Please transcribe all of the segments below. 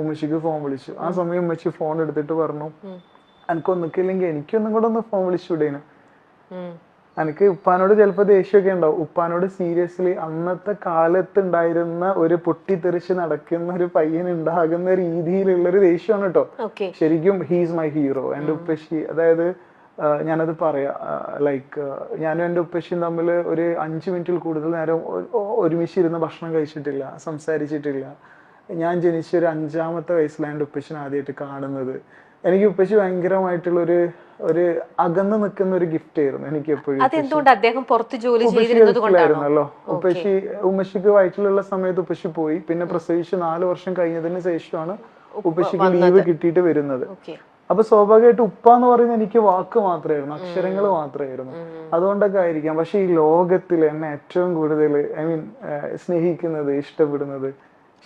ഉമ്മച്ചിക്ക് phone വിളിച്ചു. ആ സമയം ഉമ്മച്ചി ഫോൺ എടുത്തിട്ട് പറഞ്ഞു, എനിക്കൊന്നിക്കില്ലെങ്കിൽ എനിക്കൊന്നും കൂടെ ഒന്ന് ഫോൺ വിളിച്ചുവിടേനു. എനിക്ക് ഉപ്പാനോട് ചിലപ്പോ ദേഷ്യമൊക്കെ ഉണ്ടാവും. ഉപ്പാനോട് സീരിയസ്ലി അന്നത്തെ കാലത്ത് ഉണ്ടായിരുന്ന ഒരു പൊട്ടിത്തെറിച്ച് നടക്കുന്ന ഒരു പയ്യൻ ഉണ്ടാകുന്ന രീതിയിലുള്ള ഒരു ദേഷ്യമാണ് കേട്ടോ. ശരിക്കും ഹീസ് മൈ ഹീറോ. എന്റെ ഉപ്പച്ചി, അതായത് ഞാനത് പറയാ, ലൈക്ക് ഞാനും എൻ്റെ ഉപ്പച്ചിയും തമ്മിൽ ഒരു 5 മിനിറ്റിൽ കൂടുതൽ നേരം ഒരുമിച്ചിരുന്ന് ഭക്ഷണം കഴിച്ചിട്ടില്ല, സംസാരിച്ചിട്ടില്ല. ഞാൻ ജനിച്ച ഒരു 5-ാമത്തെ വയസ്സിലാണ് എൻ്റെ ഉപ്പച്ചിനെ ആദ്യമായിട്ട് കാണുന്നത്. എനിക്ക് ഉപ്പച്ചി ഭയങ്കരമായിട്ടുള്ള ഒരു അകന്ന് നിൽക്കുന്ന ഒരു ഗിഫ്റ്റ് ആയിരുന്നു എനിക്ക് എപ്പോഴും. ഉപ്പച്ചിയായിരുന്നല്ലോ. ഉമ്മച്ചിക്ക് വയറ്റിലുള്ള സമയത്ത് ഉപ്പച്ചി പോയി. പിന്നെ പ്രസവിച്ച് 4 വർഷം കഴിഞ്ഞതിന് ശേഷമാണ് ഉപ്പച്ചിക്ക് ലീവ് കിട്ടിയിട്ട് വരുന്നത്. അപ്പൊ സ്വാഭാവികമായിട്ട് ഉപ്പ എന്ന് പറയുന്നത് എനിക്ക് വാക്ക് മാത്രമായിരുന്നു, അക്ഷരങ്ങൾ മാത്രമായിരുന്നു. അതുകൊണ്ടൊക്കെ ആയിരിക്കാം. പക്ഷെ ഈ ലോകത്തിൽ എന്നെ ഏറ്റവും കൂടുതൽ സ്നേഹിക്കുന്നത്, ഇഷ്ടപ്പെടുന്നത്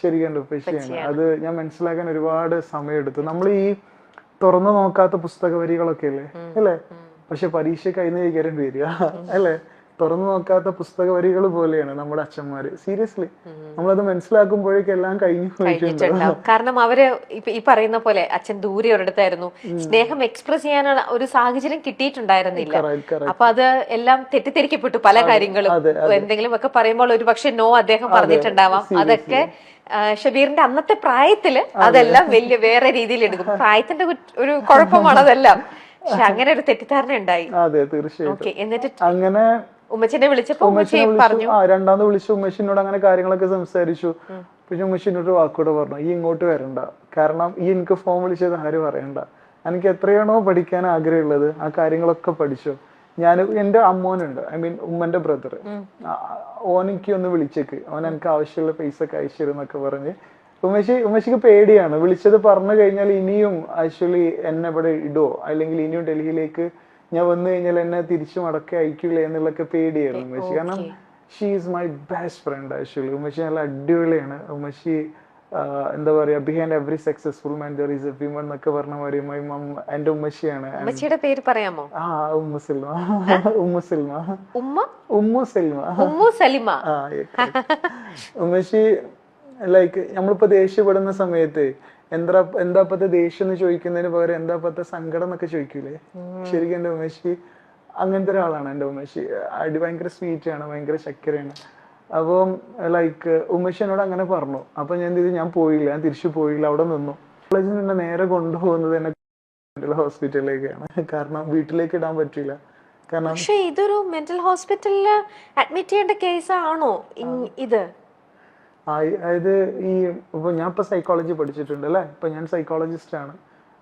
ശരിക്കും എൻ്റെ ഉപ്പച്ചിയാണ്. അത് ഞാൻ മനസ്സിലാക്കാൻ ഒരുപാട് സമയമെടുത്തു. നമ്മൾ ഈ തുറന്നു നോക്കാത്ത പുസ്തക വരികളൊക്കെ അല്ലേ അല്ലേ, പക്ഷെ പരീക്ഷ കഴിഞ്ഞ കയറി വരിക അല്ലേ. തുറന്നു നോക്കാത്ത പുസ്തക വരികൾ പോലെയാണ് നമ്മുടെ അച്ഛന്മാര്. സീരിയസ്ലി നമ്മളത് മനസ്സിലാക്കുമ്പോഴേക്കും എല്ലാം കഴിഞ്ഞിട്ടുണ്ടാവും. കാരണം അവര് ഈ പറയുന്ന പോലെ അച്ഛൻ ദൂരെ ഒരിടത്തായിരുന്നു, സ്നേഹം എക്സ്പ്രസ് ചെയ്യാനുള്ള ഒരു സാഹചര്യം കിട്ടിയിട്ടുണ്ടായിരുന്നില്ല. അപ്പൊ അത് എല്ലാം തെറ്റിദ്ധരിക്കപ്പെട്ടു. പല കാര്യങ്ങളും എന്തെങ്കിലും ഒക്കെ പറയുമ്പോൾ ഒരു പക്ഷെ നോ അദ്ദേഹം പറഞ്ഞിട്ടുണ്ടാവാം. അതൊക്കെ ഷബീറിന്റെ അന്നത്തെ പ്രായത്തില് അതെല്ലാം വലിയ വേറെ രീതിയിൽ എടുക്കും. പ്രായത്തിന്റെ ഒരു കുഴപ്പമാണ് അതെല്ലാം. പക്ഷെ അങ്ങനെ ഒരു തെറ്റിദ്ധാരണ ഉണ്ടായി. അതെ, തീർച്ചയായിട്ടും. എന്നിട്ട് അങ്ങനെ ഉമ്മച്ചിനെ വിളിച്ചപ്പോ പറഞ്ഞു, രണ്ടാമത് വിളിച്ചു. ഉമ്മച്ചിനോട് അങ്ങനെ കാര്യങ്ങളൊക്കെ സംസാരിച്ചു. പിന്നെ ഉമ്മച്ചിനോട് വാക്കൂടെ പറഞ്ഞു, ഈ ഇങ്ങോട്ട് വരണ്ട, കാരണം ഈ എനിക്ക് ഫോൺ വിളിച്ചത് ആരും പറയണ്ട. എനിക്ക് എത്രയാണോ പഠിക്കാൻ ആഗ്രഹമുള്ളത് ആ കാര്യങ്ങളൊക്കെ പഠിച്ചു. ഞാൻ എൻ്റെ അമ്മോനുണ്ട്, ഉമ്മന്റെ ബ്രദർ, ഓനെനിക്ക് ഒന്ന് വിളിച്ചേക്ക്, ഓൻ എനിക്ക് ആവശ്യമുള്ള പൈസ ഒക്കെ അയച്ചു എന്നൊക്കെ പറഞ്ഞ്. ഉമ്മച്ചിക്ക് പേടിയാണ്. വിളിച്ചത് പറഞ്ഞു കഴിഞ്ഞാൽ ഇനിയും ആക്ച്വലി എന്നെ ഇവിടെ ഇടുവോ, അല്ലെങ്കിൽ ഇനിയും ഡൽഹിയിലേക്ക് ഞാൻ വന്നു കഴിഞ്ഞാൽ എന്നെ തിരിച്ചു മടക്കി അയക്കില്ലേ എന്നുള്ളൊക്കെ പേടിയായിരുന്നു ഉമ്മച്ചി. കാരണം she is my best friend actually. ഉമ്മച്ചി നല്ല അടിപൊളിയാണ്. ഉമ്മച്ചി എന്താ പറയാ, behind every successful man there is A women എന്നൊക്കെ പറഞ്ഞ മാതിരി മൈ മം എന്റെ ഉമ്മച്ചിയാണ്. ഉമ്മച്ചിയുടെ പേര് പറയാമോ? ഉമ്മു സൽമ. ഉമ്മു സൽമ. ഉമ്മു സലിമ. ഉമ്മച്ചി ലൈക്ക് നമ്മളിപ്പോ ദേഷ്യപ്പെടുന്ന സമയത്ത് എന്താപ്പത്തെ ദേഷ്യം എന്ന് ചോദിക്കുന്നതിന് പകരം എന്താപ്പത്തെ സങ്കടം എന്നൊക്കെ ചോദിക്കൂലേ. ശരിക്കും എന്റെ ഉമ്മച്ചി അങ്ങനത്തെ ഒരാളാണ്. എന്റെ ഉമ്മച്ചി ഭയങ്കര സ്വീറ്റ് ആണ്, ഭയങ്കര ചക്കരയാണ്. അപ്പം ലൈക്ക് ഉമ്മച്ചി എന്നോട് അങ്ങനെ പറഞ്ഞു. അപ്പൊ ഞാൻ ഞാൻ പോയില്ല, ഞാൻ തിരിച്ചു പോയില്ല, അവിടെ നിന്നു. കോളേജിൽ നിന്ന് നേരെ കൊണ്ടുപോകുന്നത് എന്നെ മെന്റൽ ഹോസ്പിറ്റലിലേക്കാണ്. കാരണം വീട്ടിലേക്ക് ഇടാൻ പറ്റില്ല. കാരണം പക്ഷേ ഇതൊരു മെന്റൽ ഹോസ്പിറ്റലില് അഡ്മിറ്റ് ചെയ്യേണ്ട കേസാണോ ഇത്? അതായത് ഇപ്പൊ ഞാൻ ഇപ്പൊ സൈക്കോളജി പഠിച്ചിട്ടുണ്ട് അല്ലെ. ഇപ്പൊ ഞാൻ സൈക്കോളജിസ്റ്റ് ആണ്.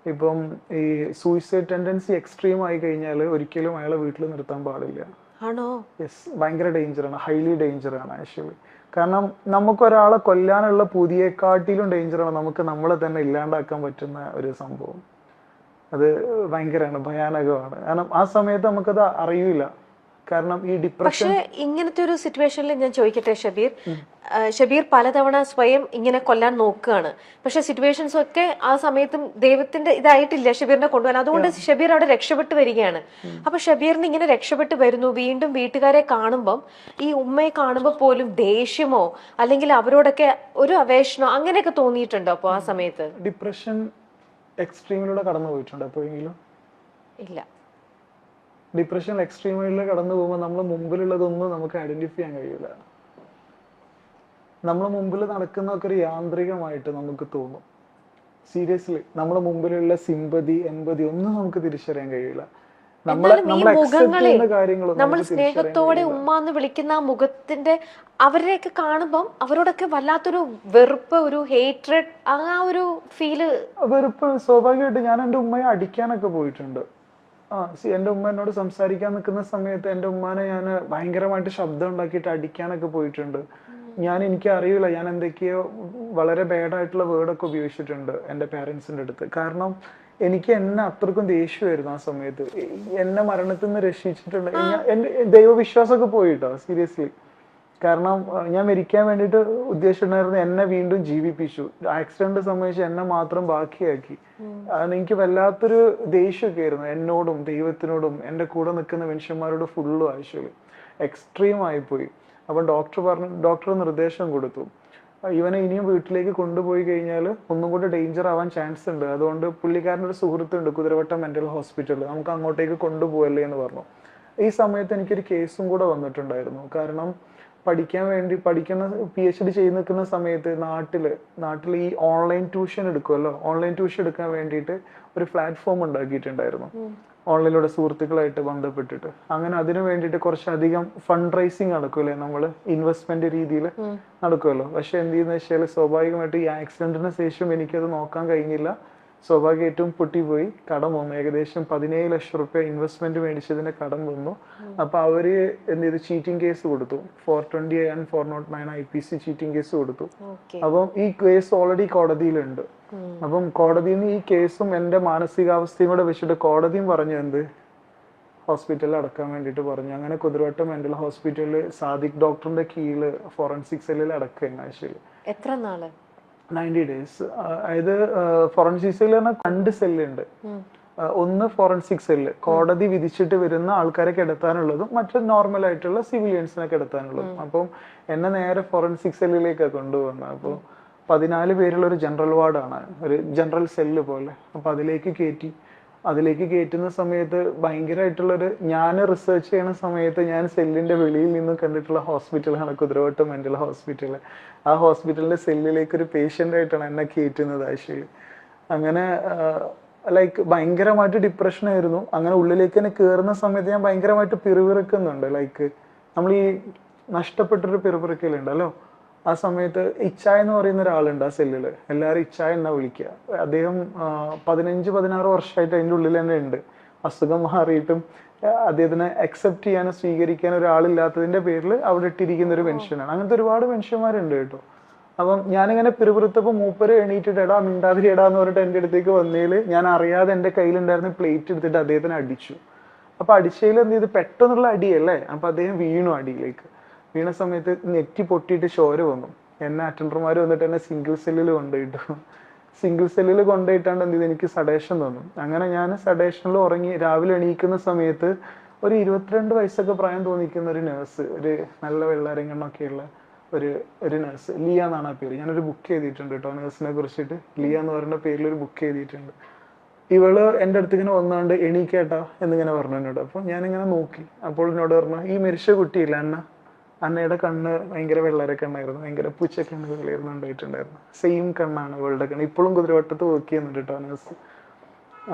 ഇപ്പം ഈ സൂയിസൈഡ് ടെൻഡൻസി എക്സ്ട്രീം ആയി കഴിഞ്ഞാൽ ഒരിക്കലും അയാളെ വീട്ടിൽ നിർത്താൻ പാടില്ല. ആണോ? യെസ്, ഭയങ്കര ഡേഞ്ചറാണ്, ഹൈലി ഡേഞ്ചറാണ് ആക്ച്വലി. കാരണം നമുക്കൊരാളെ കൊല്ലാനുള്ള പുതിയെക്കാട്ടിലും ഡേഞ്ചറാണ് നമുക്ക് നമ്മളെ തന്നെ ഇല്ലാണ്ടാക്കാൻ പറ്റുന്ന ഒരു സംഭവം. അത് ഭയങ്കരമാണ്, ഭയാനകമാണ്. കാരണം ആ സമയത്ത് നമുക്കത് അറിയില്ല. കാരണം ഈ ഡിപ്രഷൻ. പക്ഷെ ഇങ്ങനത്തെ ഒരു സിറ്റുവേഷനിൽ ഞാൻ ചോദിക്കട്ടെ ഷബീർ പലതവണ സ്വയം ഇങ്ങനെ കൊല്ലാൻ നോക്കുകയാണ്. പക്ഷെ സിറ്റുവേഷൻസ് ഒക്കെ ആ സമയത്തും ദൈവത്തിന്റെ ഇതായിട്ടില്ല ഷബീറിനെ കൊണ്ടുപോകാൻ. അതുകൊണ്ട് ഷബീർ അവിടെ രക്ഷപ്പെട്ടു വരികയാണ്. അപ്പൊ ഷബീറിന് ഇങ്ങനെ രക്ഷപ്പെട്ടു വരുന്നു. വീണ്ടും വീട്ടുകാരെ കാണുമ്പം, ഈ ഉമ്മയെ കാണുമ്പോൾ പോലും ദേഷ്യമോ അല്ലെങ്കിൽ അവരോടൊക്കെ ഒരു അവേഷണോ അങ്ങനെയൊക്കെ തോന്നിയിട്ടുണ്ടോ അപ്പൊ ആ സമയത്ത്? ഡിപ്രഷൻ എക്സ്ട്രീമിലൂടെ കടന്നു പോയിട്ടുണ്ടോ എപ്പോഴെങ്കിലും? ഇല്ല. ഡിപ്രഷൻ എക്സ്ട്രീമിലൂടെ കടന്നു പോകുമ്പോൾ നമ്മളെ മുമ്പിലുള്ളതൊന്നും നമുക്ക് ഐഡന്റിഫൈ ചെയ്യാൻ കഴിയില്ല. നമ്മളെ മുമ്പിൽ നടക്കുന്നതൊക്കെ ഒരു യാന്ത്രികമായിട്ട് നമുക്ക് തോന്നും. സീരിയസ്ലി നമ്മളെ മുമ്പിലുള്ള സിമ്പതി, എമ്പതി ഒന്നും നമുക്ക് തിരിച്ചറിയാൻ കഴിയില്ല. നമ്മൾ സ്നേഹത്തോടെ ഉമ്മ എന്ന് വിളിക്കുന്ന ആ മുഖത്തിന്റെ അവരെയൊക്കെ കാണുമ്പം അവരോടൊക്കെ വല്ലാത്തൊരു വെറുപ്പ്, ഒരു ഹേറ്റ്രഡ്, ആ ഒരു ഫീല്. വെറുപ്പ് സ്വാഭാവികമായിട്ട്. ഞാൻ എൻ്റെ ഉമ്മയെ അടിക്കാനൊക്കെ പോയിട്ടുണ്ട്. എൻ്റെ ഉമ്മ എന്നോട് സംസാരിക്കാൻ നിൽക്കുന്ന സമയത്ത് എൻ്റെ ഉമ്മാനെ ഞാൻ ഭയങ്കരമായിട്ട് ശബ്ദം ഉണ്ടാക്കിയിട്ട് അടിക്കാനൊക്കെ പോയിട്ടുണ്ട്. എനിക്ക് അറിയില്ല, ഞാൻ എന്തൊക്കെയോ വളരെ ബാഡായിട്ടുള്ള വേർഡൊക്കെ ഉപയോഗിച്ചിട്ടുണ്ട് എൻ്റെ പേരൻസിൻ്റെ അടുത്ത്. കാരണം എനിക്ക് എന്നെ അത്രക്കും ദേഷ്യമായിരുന്നു ആ സമയത്ത്. എന്നെ മരണത്തിൽ നിന്ന് രക്ഷിച്ചിട്ടുണ്ട്. എൻ്റെ ദൈവവിശ്വാസമൊക്കെ പോയിട്ടോ സീരിയസ്ലി. കാരണം ഞാൻ മരിക്കാൻ വേണ്ടിയിട്ട് ഉദ്ദേശിച്ചിട്ടുണ്ടായിരുന്നു, എന്നെ വീണ്ടും ജീവിപ്പിച്ചു. ആക്സിഡന്റ് സംബന്ധിച്ച് എന്നെ മാത്രം ബാക്കിയാക്കി. എനിക്ക് വല്ലാത്തൊരു ദേഷ്യമൊക്കെ ആയിരുന്നു എന്നോടും ദൈവത്തിനോടും എൻ്റെ കൂടെ നിൽക്കുന്ന മനുഷ്യന്മാരോട് ഫുള്ളും ആക്ച്വലി എക്സ്ട്രീം ആയിപ്പോയി. അപ്പം ഡോക്ടർ നിർദ്ദേശം കൊടുത്തു, ഇവനെ ഇനിയും വീട്ടിലേക്ക് കൊണ്ടുപോയി കഴിഞ്ഞാൽ ഒന്നും കൂടി ഡേഞ്ചർ ആവാൻ ചാൻസ് ഉണ്ട്, അതുകൊണ്ട് പുള്ളിക്കാരനൊരു സുഹൃത്തുണ്ട് കുതിരവട്ടം മെന്റൽ ഹോസ്പിറ്റലിൽ, നമുക്ക് അങ്ങോട്ടേക്ക് കൊണ്ടുപോകല്ലേ എന്ന് പറഞ്ഞു. ഈ സമയത്ത് എനിക്കൊരു കേസും കൂടെ വന്നിട്ടുണ്ടായിരുന്നു. കാരണം പഠിക്കുന്ന PhD ചെയ്ത് നിൽക്കുന്ന സമയത്ത് നാട്ടിൽ ഈ ഓൺലൈൻ ട്യൂഷൻ എടുക്കുമല്ലോ, ഓൺലൈൻ ട്യൂഷൻ എടുക്കാൻ വേണ്ടിയിട്ട് ഒരു പ്ലാറ്റ്ഫോം ഉണ്ടാക്കിയിട്ടുണ്ടായിരുന്നു. ഓൺലൈനിലൂടെ സുഹൃത്തുക്കളായിട്ട് ബന്ധപ്പെട്ടിട്ട് അങ്ങനെ അതിനു വേണ്ടിയിട്ട് കുറച്ചധികം ഫണ്ട് റൈസിങ് നടക്കുമല്ലേ, നമ്മൾ ഇൻവെസ്റ്റ്മെന്റ് രീതിയിൽ നടക്കുമല്ലോ. പക്ഷെ എന്ത് ചെയ്യുന്ന വെച്ചാൽ സ്വാഭാവികമായിട്ട് ഈ ആക്സിഡന്റിന് ശേഷം എനിക്കത് നോക്കാൻ കഴിഞ്ഞില്ല. സ്വാഭാവികമായിട്ടും പൊട്ടിപ്പോയി, കടം വന്നു. ഏകദേശം 17 ലക്ഷം റുപ്യ ഇൻവെസ്റ്റ്മെന്റ് മേടിച്ചതിന്റെ കടം വന്നു. അപ്പൊ അവര് എന്ത് ചെയ്തു, ചീറ്റിംഗ് കേസ് കൊടുത്തു. 420 and 409 IPC ചീറ്റിംഗ് കേസ് കൊടുത്തു. അപ്പം ഈ കേസ് ഓൾറെഡി കോടതിയിലുണ്ട്. അപ്പം കോടതിയിൽ നിന്ന് ഈ കേസും എന്റെ മാനസികാവസ്ഥയും കൂടെ വെച്ചിട്ട് കോടതിയും പറഞ്ഞു എന്ത് ഹോസ്പിറ്റലിൽ അടക്കാൻ വേണ്ടിയിട്ട് പറഞ്ഞു. അങ്ങനെ കുതിരവട്ടം മെന്റൽ ഹോസ്പിറ്റലിൽ സാദിഖ് ഡോക്ടറിന്റെ കീഴില് ഫോറൻസിക് സെല്ലിൽ അടക്കുക ആഴ്ചയിൽ. എത്ര നാള്? 90 days. അതായത് ഫോറൻസിക് സെല്ല് പറഞ്ഞാൽ 2 സെല്ലുണ്ട്. ഒന്ന് ഫോറൻസിക് സെല്ല് കോടതി വിധിച്ചിട്ട് വരുന്ന ആൾക്കാരെ കിടത്താനുള്ളതും മറ്റു നോർമൽ ആയിട്ടുള്ള സിവിലിയൻസിനെ കിടത്താനുള്ളതും. അപ്പം എന്നെ നേരെ ഫോറൻസിക് സെല്ലിലേക്കാണ് കൊണ്ടുപോകുന്നത്. അപ്പോൾ 14 പേരുള്ള ഒരു ജനറൽ വാർഡാണ്, ഒരു ജനറൽ സെല്ല് പോലെ. അപ്പൊ അതിലേക്ക് കയറ്റുന്ന സമയത്ത് ഭയങ്കരമായിട്ടുള്ളൊരു, ഞാൻ റിസർച്ച് ചെയ്യുന്ന സമയത്ത് ഞാൻ സെല്ലിന്റെ വെളിയിൽ നിന്ന് കണ്ടിട്ടുള്ള ഹോസ്പിറ്റലാണ് കുതിരവട്ടം മെന്റൽ ഹോസ്പിറ്റൽ. ആ ഹോസ്പിറ്റലിന്റെ സെല്ലിലേക്ക് ഒരു പേഷ്യന്റ് ആയിട്ടാണ് എന്നെ കയറ്റുന്നത് ആഴ്ചയിൽ. അങ്ങനെ ലൈക്ക് ഭയങ്കരമായിട്ട് ഡിപ്രഷൻ ആയിരുന്നു. അങ്ങനെ ഉള്ളിലേക്ക് തന്നെ കയറുന്ന സമയത്ത് ഞാൻ ഭയങ്കരമായിട്ട് പിറുപിറുക്കുന്നുണ്ട്. ലൈക്ക് നമ്മൾ ഈ നഷ്ടപ്പെട്ടൊരു പിറുപിറുക്കലുണ്ടല്ലോ, ആ സമയത്ത് ഇച്ചായ എന്ന് പറയുന്ന ഒരാളുണ്ട് ആ സെല്ലില്, എല്ലാവരും ഇച്ചായ എന്നാ വിളിക്കുക. അദ്ദേഹം 15-16 വർഷമായിട്ട് അതിൻ്റെ ഉള്ളിൽ തന്നെ ഉണ്ട്. അസുഖം മാറിയിട്ടും അദ്ദേഹത്തിനെ അക്സെപ്റ്റ് ചെയ്യാനോ സ്വീകരിക്കാനോ ഒരാളില്ലാത്തതിന്റെ പേരിൽ അവിടെ ഇട്ടിരിക്കുന്ന ഒരു മനുഷ്യനാണ്. അങ്ങനത്തെ ഒരുപാട് മനുഷ്യന്മാരുണ്ട് കേട്ടോ. അപ്പം ഞാനിങ്ങനെ പിറുപിറുത്തപ്പോൾ മൂപ്പര് എണീറ്റിട്ട് എടാ മിണ്ടാതിരി എടാ എന്ന് പറഞ്ഞിട്ട് എൻ്റെ അടുത്തേക്ക് വന്നതിൽ ഞാൻ അറിയാതെ എൻ്റെ കയ്യിലുണ്ടായിരുന്ന പ്ലേറ്റ് എടുത്തിട്ട് അദ്ദേഹത്തിനെ അടിച്ചു. അപ്പൊ അടിച്ചതിൽ എന്ത് ചെയ്ത്, പെട്ടെന്നുള്ള അടിയല്ലേ, അപ്പൊ അദ്ദേഹം വീണു. അടിയിലേക്ക് വീണ സമയത്ത് നെറ്റി പൊട്ടിയിട്ട് ചോര വന്നു. എന്നെ അറ്റൻഡർമാർ വന്നിട്ട് എന്നെ സിംഗിൾ സെല്ലിൽ കൊണ്ടുപോയിട്ടു. സിംഗിൾ സെല്ലിൽ കൊണ്ടുപോയിട്ടാണ്ട് എന്ത് ചെയ്ത് എനിക്ക് സഡേഷൻ തന്നു. അങ്ങനെ ഞാൻ സഡേഷനിൽ ഉറങ്ങി. രാവിലെ എണീക്കുന്ന സമയത്ത് ഒരു 22 വയസ്സൊക്കെ പ്രായം തോന്നിക്കുന്ന ഒരു നേഴ്സ്, ഒരു നല്ല വെള്ളരങ്ങണ്ണൊക്കെയുള്ള ഒരു നേഴ്സ്, ലിയ എന്നാണ് ആ പേര്. ഞാനൊരു ബുക്ക് ചെയ്തിട്ടുണ്ട് കേട്ടോ നേഴ്സിനെ കുറിച്ചിട്ട്. ലിയ എന്ന് പറയുന്ന പേരിൽ ഒരു ബുക്ക് ചെയ്തിട്ടുണ്ട്. ഇവള് എൻ്റെ അടുത്ത് ഇങ്ങനെ വന്നാണ്ട് എണീക്കേട്ടാ എന്നിങ്ങനെ പറഞ്ഞു എന്നോട്. അപ്പൊ ഞാനിങ്ങനെ നോക്കി. അപ്പോൾ എന്നോട് പറഞ്ഞു, ഈ മരിച്ച കുട്ടിയില്ല അന്നയുടെ കണ്ണ് ഭയങ്കര വെള്ളര കണ്ണായിരുന്നു, ഭയങ്കര പൂച്ചക്കണ്ണ് കളയായിരുന്നു ഉണ്ടായിട്ടുണ്ടായിരുന്നു. സെയിം കണ്ണാണ് അവളുടെ കണ്ണ്. ഇപ്പോഴും കുതിരവട്ടത്ത് വർക്ക് ചെയ്യുന്നുണ്ട് കേട്ടോ നേഴ്സ്.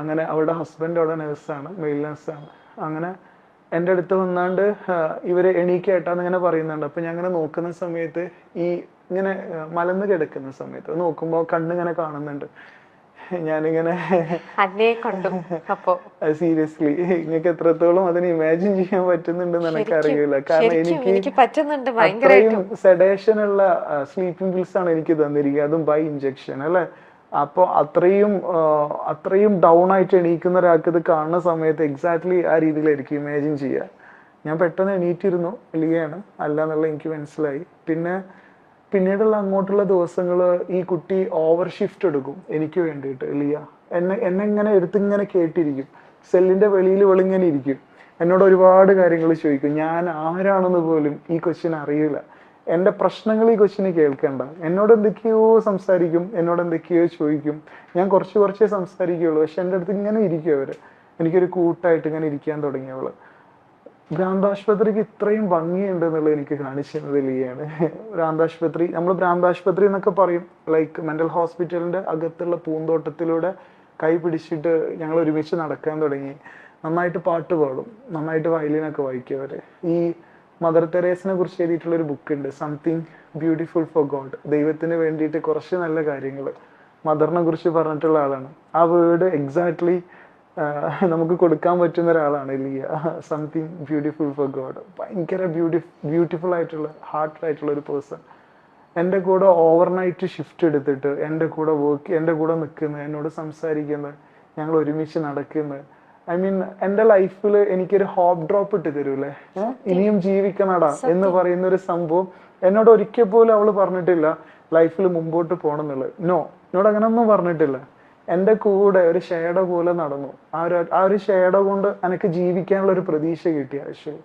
അങ്ങനെ അവളുടെ ഹസ്ബൻഡ് അവിടെ നേഴ്സാണ്, മെയിൽ നേഴ്സാണ്. അങ്ങനെ എൻ്റെ അടുത്ത് വന്നാണ്ട് ഇവര് എണീക്കേട്ടാന്ന് ഇങ്ങനെ പറയുന്നുണ്ട്. അപ്പൊ ഞാൻ ഇങ്ങനെ നോക്കുന്ന സമയത്ത് ഈ ഇങ്ങനെ മലന്ന് കിടക്കുന്ന സമയത്ത് നോക്കുമ്പോ കണ്ണിങ്ങനെ കാണുന്നുണ്ട്. ഞാനിങ്ങനെ സീരിയസ്ലി നിങ്ങൾക്ക് എത്രത്തോളം അതിന് ഇമാജിൻ ചെയ്യാൻ പറ്റുന്നുണ്ടെന്ന് എനിക്കറിയില്ല. കാരണം എനിക്ക് അത്രയും സെഡേഷൻ ഉള്ള സ്ലീപ്പിംഗ് പിൽസ് ആണ് എനിക്ക് തന്നിരിക്കുക, അതും ബൈ ഇഞ്ചക്ഷൻ അല്ലെ. അപ്പൊ അത്രയും ഡൗൺ ആയിട്ട് എണീക്കുന്ന ഒരാൾക്ക് ഇത് കാണുന്ന സമയത്ത് എക്സാക്ട്ലി ആ രീതിയിലായിരിക്കും ഇമാജിൻ ചെയ്യുക. ഞാൻ പെട്ടെന്ന് എണീറ്റിരുന്നു, ലിയാണ് അല്ല എന്നുള്ള എനിക്ക് മനസ്സിലായി. പിന്നീടുള്ള അങ്ങോട്ടുള്ള ദിവസങ്ങൾ ഈ കുട്ടി ഓവർ ഷിഫ്റ്റ് എടുക്കും എനിക്ക് വേണ്ടിയിട്ട്. ലിയ എന്നെ ഇങ്ങനെ എടുത്തിങ്ങനെ കേട്ടിരിക്കും. സെല്ലിന്റെ വെളിയിൽ വെളിങ്ങനെ ഇരിക്കും. എന്നോട് ഒരുപാട് കാര്യങ്ങൾ ചോദിക്കും. ഞാൻ ആരാണെന്ന് പോലും ഈ കൊച്ചിന് അറിയില്ല. എന്റെ പ്രശ്നങ്ങൾ ഈ കൊച്ചിന് കേൾക്കണ്ട. എന്നോട് എന്തൊക്കെയോ സംസാരിക്കും, എന്നോട് എന്തൊക്കെയോ ചോദിക്കും. ഞാൻ കുറച്ചേ സംസാരിക്കുകയുള്ളൂ. പക്ഷെ എൻ്റെ അടുത്ത് ഇങ്ങനെ ഇരിക്കും അവര്. എനിക്കൊരു കൂട്ടായിട്ട് ഇങ്ങനെ ഇരിക്കാൻ തുടങ്ങിയവള്. ഭ്രാന്താശുപത്രിക്ക് ഇത്രയും ഭംഗിയുണ്ട് എന്നുള്ളത് എനിക്ക് കാണിച്ചത് ലിയാണ്. ഭ്രാന്താശുപത്രി, നമ്മൾ ഭ്രാന്താശുപത്രി എന്നൊക്കെ പറയും, ലൈക്ക് മെന്റൽ ഹോസ്പിറ്റലിന്റെ അകത്തുള്ള പൂന്തോട്ടത്തിലൂടെ കൈ പിടിച്ചിട്ട് ഞങ്ങൾ ഒരുമിച്ച് നടക്കാൻ തുടങ്ങി. നന്നായിട്ട് പാട്ട് പാടും, നന്നായിട്ട് വയലിനൊക്കെ വായിക്കും അവര്. ഈ മദർ തെരേസിനെ കുറിച്ച് എഴുതിയിട്ടുള്ള ഒരു ബുക്ക് ഉണ്ട്, സംതിങ് ബ്യൂട്ടിഫുൾ ഫോർ ഗോഡ്. ദൈവത്തിന് വേണ്ടിയിട്ട് കുറച്ച് നല്ല കാര്യങ്ങൾ മദറിനെ കുറിച്ച് പറഞ്ഞിട്ടുള്ള ആളാണ്. ആ വേർഡ് എക്സാക്ട്ലി നമുക്ക് കൊടുക്കാൻ പറ്റുന്ന ഒരാളാണ് Liya. Something beautiful for God. ഭയങ്കര ബ്യൂട്ടിഫുൾ ആയിട്ടുള്ള ഹാർട്ട് ആയിട്ടുള്ള ഒരു പേഴ്സൺ. എൻ്റെ കൂടെ ഓവർനൈറ്റ് ഷിഫ്റ്റ് എടുത്തിട്ട് എൻ്റെ കൂടെ നിൽക്കുന്നത്, എന്നോട് സംസാരിക്കുന്നത്, ഞങ്ങൾ ഒരുമിച്ച് നടക്കുന്നത്. ഐ മീൻ എൻ്റെ ലൈഫിൽ എനിക്കൊരു ഹോപ്പ് ഡ്രോപ്പ് ഇട്ട് തരൂലേ, ഇനിയും ജീവിക്കണടാ എന്ന് പറയുന്ന ഒരു സംഭവം എന്നോട് ഒരിക്കൽ പോലും അവള് പറഞ്ഞിട്ടില്ല ലൈഫിൽ മുമ്പോട്ട് പോകണം എന്നുള്ളത്. എന്നോട് അങ്ങനെയൊന്നും പറഞ്ഞിട്ടില്ല. എൻ്റെ കൂടെ ഒരു ഷേഡോ പോലെ നടന്നു. ആ ഒരു ഷേഡോ കൊണ്ട് എനിക്ക് ജീവിക്കാനുള്ള ഒരു പ്രതീക്ഷ കിട്ടി ആവശ്യം.